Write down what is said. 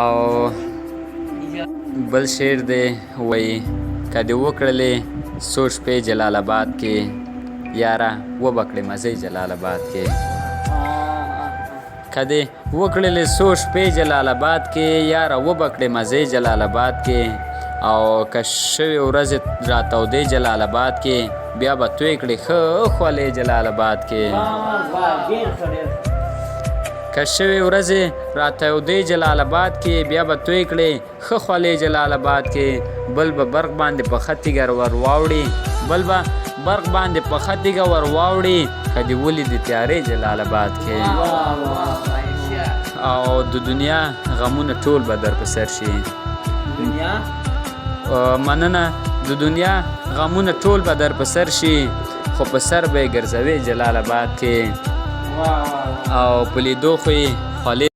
او بل شعر دی وایي که دې وکړلې څو شپې جلال آباد کې یاره وبه کړې مزې جلال آباد کې که دې وکړلې څو شپې جلال آباد کې یاره وبه کړې مزې جلال آباد کې او که شوې ورځې راتودې جلال آباد کې بیا به توی کړې ښه خولې جلال آباد کې که شوې ورځې راتودې جلال آباد کې بیا به توی کړې ښه خولې جلال آباد کې بل به برق باندې په ښه تیږه ور واوړي بل به برق باندې په ښه تیږه ور واوړي که دې ولیدې تیارې جلال آباد کې او د دنیا غمونه ټول به در په سر شي مننه د دنیا غمونه ټول به در په سر شي خو په سر به یې ګرځوې جلال آباد کې او په لیدو خو یې خولې